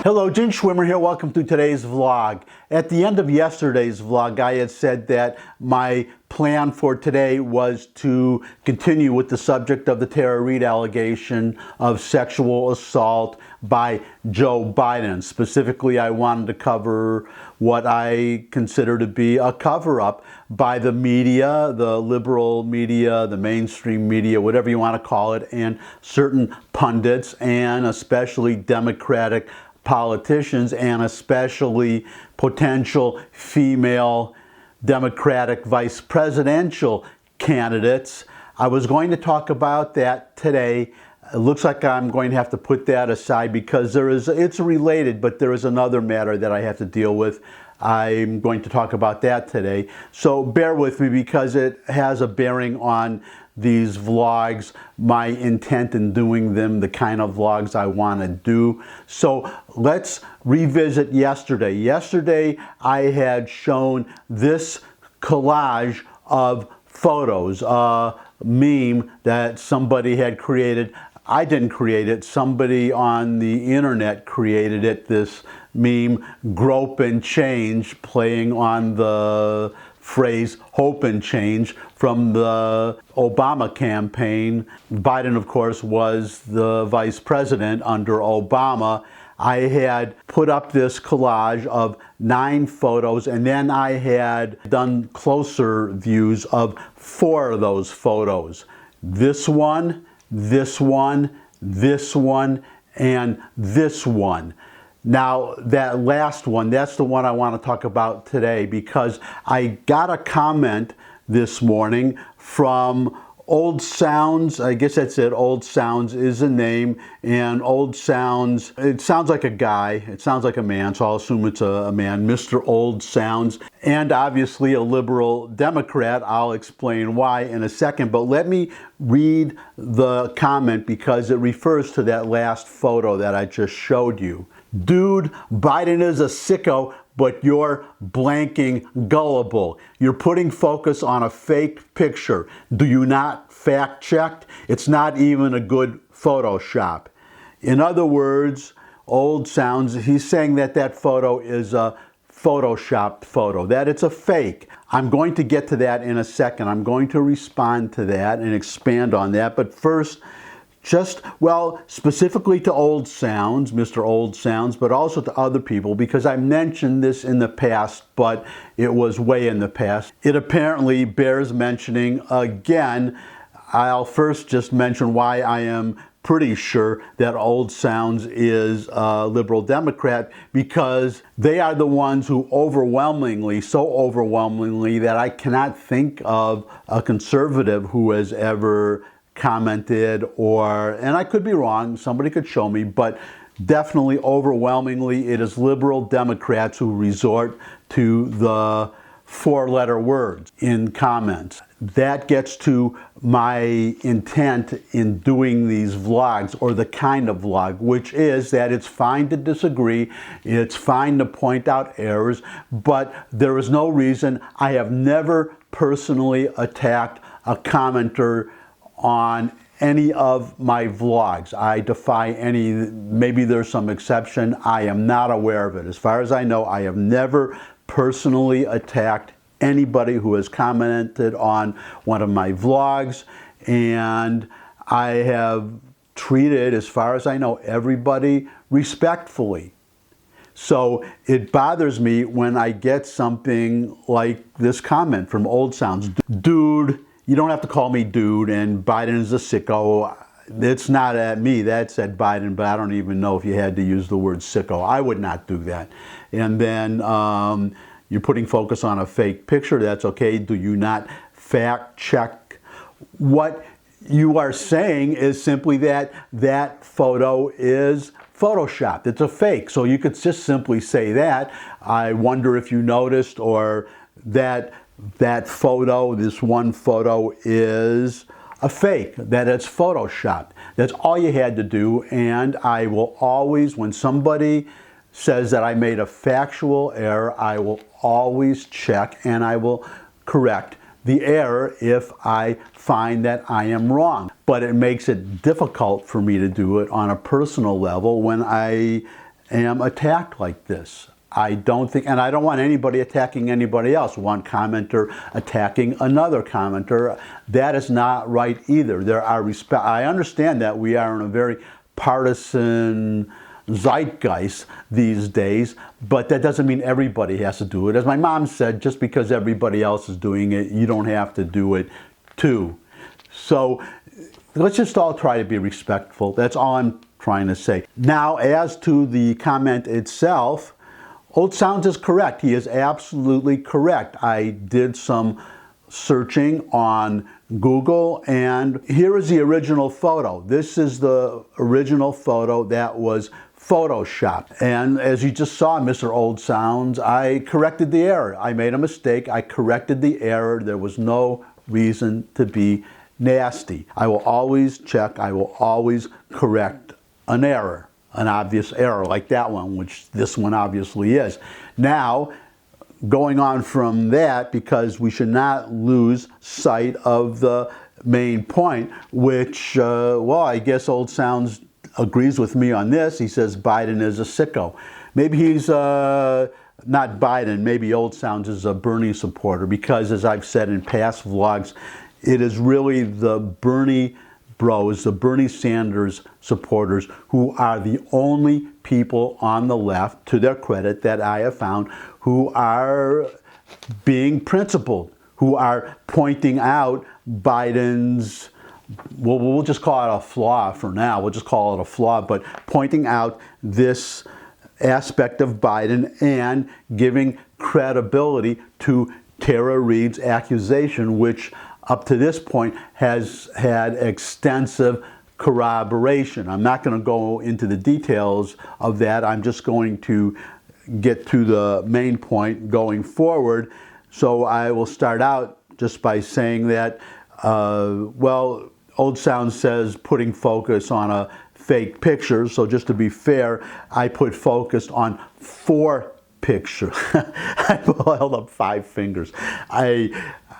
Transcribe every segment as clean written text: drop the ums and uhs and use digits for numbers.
Hello, Gene Schwimmer here. Welcome to today's vlog. At the end of yesterday's vlog, I had said that my plan for today was to continue with the subject of the Tara Reade allegation of sexual assault by Joe Biden. Specifically, I wanted to cover what I consider to be a cover-up by the media, the liberal media, the mainstream media, whatever you want to call it, and certain pundits, and especially Democratic politicians, and especially potential female Democratic vice presidential candidates. I was going to talk about that today. It looks like I'm going to have to put that aside because it's related, but there is another matter that I have to deal with. I'm going to talk about that today. So bear with me because it has a bearing on these vlogs, my intent in doing them, the kind of vlogs I want to do. So let's revisit yesterday. Yesterday I had shown this collage of photos, a meme that somebody had created. I didn't create it, somebody on the internet created it, this meme, grope and change, playing on the phrase hope and change from the Obama campaign. Biden, of course, was the vice president under Obama. I had put up this collage of 9 photos, and then I had done closer views of 4 of those photos. This one, this one, this one, and this one. Now, that last one, that's the one I want to talk about today because I got a comment this morning from Old Sounds. I guess that's it. Old Sounds is a name, and Old Sounds, it sounds like a guy. It sounds like a man, so I'll assume it's a man, Mr. Old Sounds, and obviously a liberal Democrat. I'll explain why in a second, but let me read the comment because it refers to that last photo that I just showed you. Dude, Biden is a sicko, but you're blanking gullible. You're putting focus on a fake picture. Do you not fact check? It's not even a good Photoshop. In other words, Old Sounds, he's saying that that photo is a Photoshopped photo, that it's a fake. I'm going to get to that in a second. I'm going to respond to that and expand on that. But first, specifically to Old Sounds, Mr. Old Sounds, but also to other people, because I mentioned this in the past, but it was way in the past. It apparently bears mentioning again. I'll first just mention why I am pretty sure that Old Sounds is a liberal Democrat, because they are the ones who overwhelmingly, so overwhelmingly that I cannot think of a conservative who has ever commented, and I could be wrong, somebody could show me, but definitely overwhelmingly it is liberal Democrats who resort to the 4-letter words in comments. That gets to my intent in doing these vlogs, or the kind of vlog, which is that it's fine to disagree, it's fine to point out errors, but there is no reason. I have never personally attacked a commenter on any of my vlogs. I defy any, maybe there's some exception. I am not aware of it. As far as I know, I have never personally attacked anybody who has commented on one of my vlogs, and I have treated, as far as I know, everybody respectfully. So it bothers me when I get something like this comment from Old Sounds. Dude, you don't have to call me dude, and Biden is a sicko. It's not at me, that's at Biden, but I don't even know if you had to use the word sicko. I would not do that. And then you're putting focus on a fake picture, that's okay. Do you not fact check? What you are saying is simply that that photo is Photoshopped. It's a fake. So you could just simply say that. I wonder if you noticed, or that photo, this one photo, is a fake, that it's Photoshopped. That's all you had to do, and I will always, when somebody says that I made a factual error, I will always check and I will correct the error if I find that I am wrong. But it makes it difficult for me to do it on a personal level when I am attacked like this. I don't think, and I don't want anybody attacking anybody else. One commenter attacking another commenter. That is not right either. There are I understand that we are in a very partisan zeitgeist these days, but that doesn't mean everybody has to do it. As my mom said, just because everybody else is doing it, you don't have to do it too. So let's just all try to be respectful. That's all I'm trying to say. Now, as to the comment itself, Old Sounds is correct. He is absolutely correct. I did some searching on Google, and here is the original photo. This is the original photo that was Photoshopped. And as you just saw, Mr. Old Sounds, I corrected the error. I made a mistake. I corrected the error. There was no reason to be nasty. I will always check. I will always correct an error, an obvious error like that one, which this one obviously is. Now, going on from that, because we should not lose sight of the main point, which, well, I guess Old Sounds agrees with me on this. He says Biden is a sicko. Maybe he's not Biden, maybe Old Sounds is a Bernie supporter, because as I've said in past vlogs, it is really the Bernie bros, the Bernie Sanders supporters, who are the only people on the left, to their credit, that I have found, who are being principled, who are pointing out Biden's, well, we'll just call it a flaw for now. We'll just call it a flaw, but pointing out this aspect of Biden and giving credibility to Tara Reade's accusation, which up to this point has had extensive corroboration. I'm not going to go into the details of that. I'm just going to get to the main point going forward. So I will start out just by saying that, well, Old Sounds says putting focus on a fake picture. So just to be fair, I put focus on 4 pictures. I held up 5 fingers.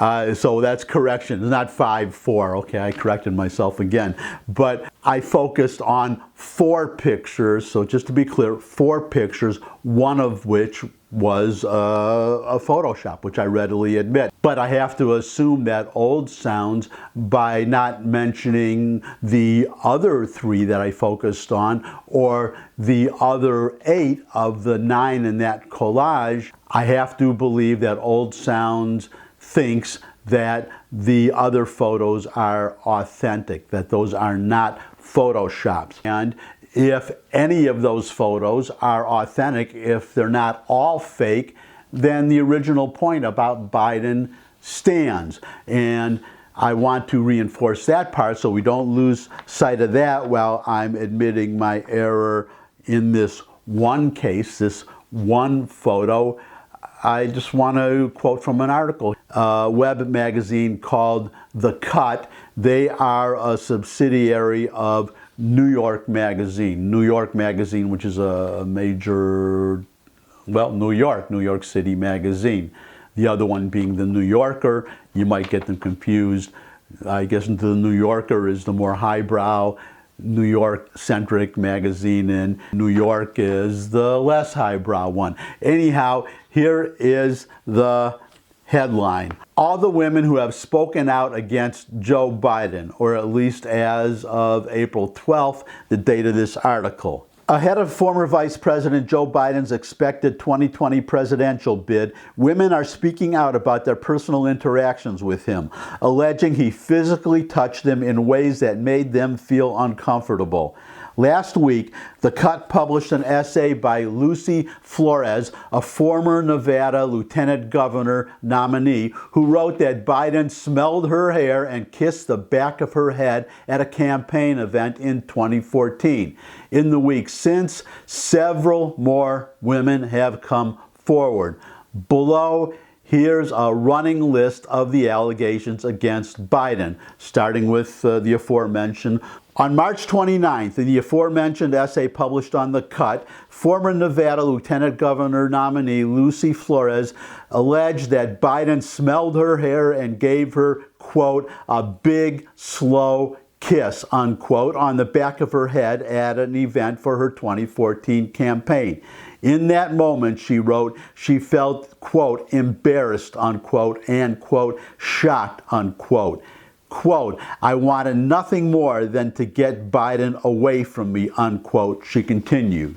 So that's correction. It's not 5, 4. Okay, I corrected myself again. But I focused on 4 pictures. So just to be clear, 4 pictures, one of which was a Photoshop, which I readily admit. But I have to assume that Old Sounds, by not mentioning the other 3 that I focused on, or the other 8 of the 9 in that collage, I have to believe that Old Sounds thinks that the other photos are authentic, that those are not Photoshops. And if any of those photos are authentic, if they're not all fake, then the original point about Biden stands. And I want to reinforce that part so we don't lose sight of that while I'm admitting my error in this one case, this one photo. I just want to quote from an article, a web magazine called The Cut. They are a subsidiary of New York Magazine. New York Magazine, which is a major, well, New York City magazine. The other one being The New Yorker. You might get them confused. I guess The New Yorker is the more highbrow, New York-centric magazine, and New York is the less highbrow one. Anyhow, here is the headline. All the women who have spoken out against Joe Biden, or at least as of April 12th, the date of this article. Ahead of former Vice President Joe Biden's expected 2020 presidential bid, women are speaking out about their personal interactions with him, alleging he physically touched them in ways that made them feel uncomfortable. Last week, The Cut published an essay by Lucy Flores, a former Nevada lieutenant governor nominee, who wrote that Biden smelled her hair and kissed the back of her head at a campaign event in 2014. In the week since, several more women have come forward. Below, here's a running list of the allegations against Biden, starting with the aforementioned. On March 29th, in the aforementioned essay published on The Cut, former Nevada Lieutenant Governor nominee Lucy Flores alleged that Biden smelled her hair and gave her, quote, a big, slow kiss, unquote, on the back of her head at an event for her 2014 campaign. In that moment, she wrote, she felt, quote, embarrassed, unquote, and, quote, shocked, unquote. Quote, I wanted nothing more than to get Biden away from me, unquote, she continued.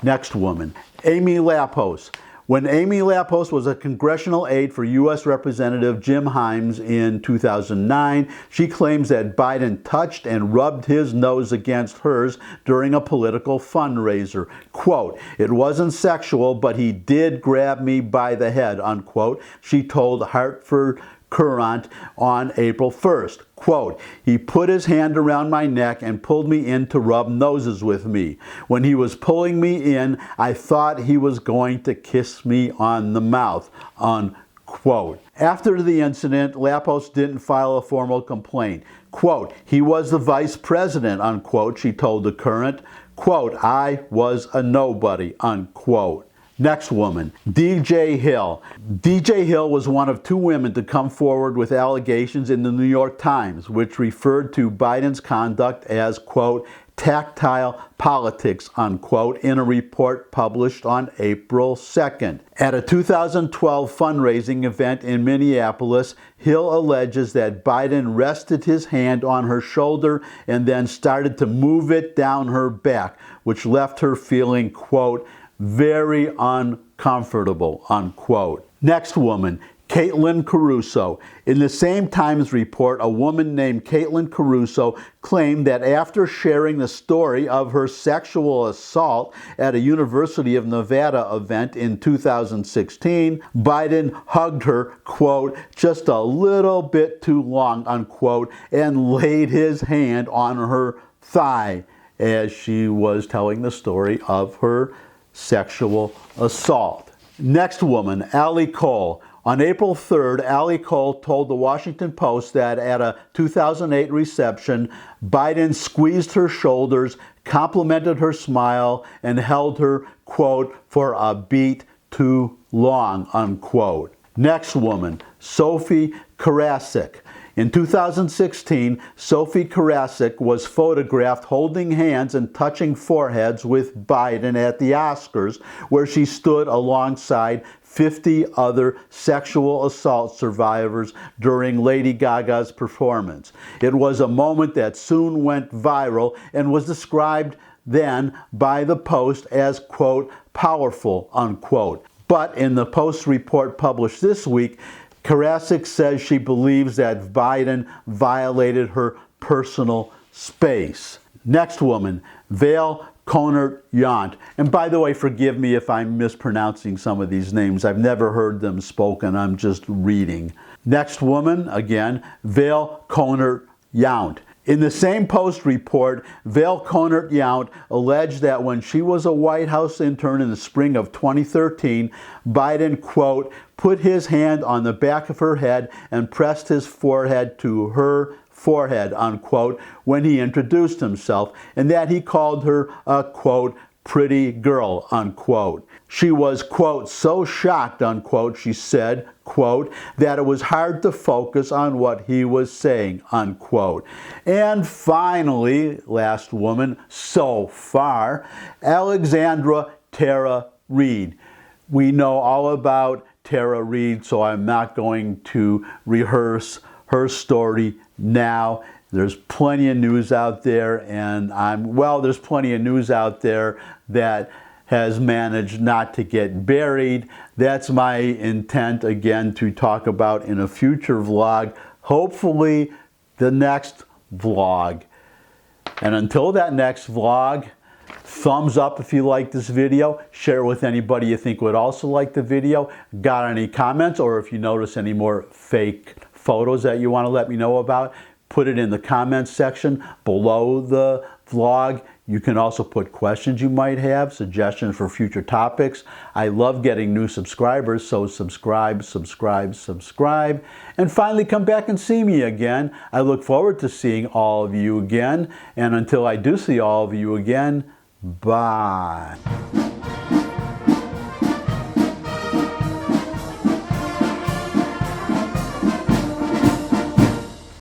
Next woman, Amy Lapos. When Amy Lapos was a congressional aide for U.S. Representative Jim Himes in 2009, she claims that Biden touched and rubbed his nose against hers during a political fundraiser. Quote, it wasn't sexual, but he did grab me by the head, unquote, she told Hartford Courant on April 1st. Quote, he put his hand around my neck and pulled me in to rub noses with me. When he was pulling me in, I thought he was going to kiss me on the mouth, unquote. After the incident, Lapos didn't file a formal complaint. Quote, he was the vice president, unquote, she told the Courant. Quote, I was a nobody, unquote. Next woman, DJ Hill. DJ Hill was one of two women to come forward with allegations in the New York Times, which referred to Biden's conduct as, quote, tactile politics, unquote, in a report published on April 2nd. At a 2012 fundraising event in Minneapolis, Hill alleges that Biden rested his hand on her shoulder and then started to move it down her back, which left her feeling, quote, very uncomfortable, unquote. Next woman, Caitlin Caruso. In the same Times report, a woman named Caitlin Caruso claimed that after sharing the story of her sexual assault at a University of Nevada event in 2016, Biden hugged her, quote, just a little bit too long, unquote, and laid his hand on her thigh as she was telling the story of her sexual assault. Next woman, Allie Cole. On April 3rd, Allie Cole told the Washington Post that at a 2008 reception, Biden squeezed her shoulders, complimented her smile, and held her, quote, for a beat too long, unquote. Next woman, Sophie Karasik. In 2016, Sophie Karasik was photographed holding hands and touching foreheads with Biden at the Oscars, where she stood alongside 50 other sexual assault survivors during Lady Gaga's performance. It was a moment that soon went viral and was described then by the Post as, quote, powerful, unquote. But in the Post report published this week, Karasik says she believes that Biden violated her personal space. Next woman, Vale Kohnert-yount. And by the way, forgive me if I'm mispronouncing some of these names. I've never heard them spoken. I'm just reading. Next woman, again, Vale Kohnert-yount. In the same Post report, Vale Kohnert-yount alleged that when she was a White House intern in the spring of 2013, Biden, quote, put his hand on the back of her head and pressed his forehead to her forehead, unquote, when he introduced himself, and that he called her a, quote, pretty girl, unquote. She was, quote, so shocked, unquote, she said, quote, that it was hard to focus on what he was saying, unquote. And finally, last woman so far, Alexandra Tara Reid. We know all about Tara Reid, so I'm not going to rehearse her story now. There's plenty of news out there, and there's plenty of news out there that has managed not to get buried. That's my intent, again, to talk about in a future vlog, hopefully the next vlog. And until that next vlog, thumbs up if you like this video, share it with anybody you think would also like the video. Got any comments, or if you notice any more fake photos that you want to let me know about, put it in the comments section below the vlog. You can also put questions you might have, suggestions for future topics. I love getting new subscribers, so subscribe, subscribe, subscribe. And finally, come back and see me again. I look forward to seeing all of you again. And until I do see all of you again, bye.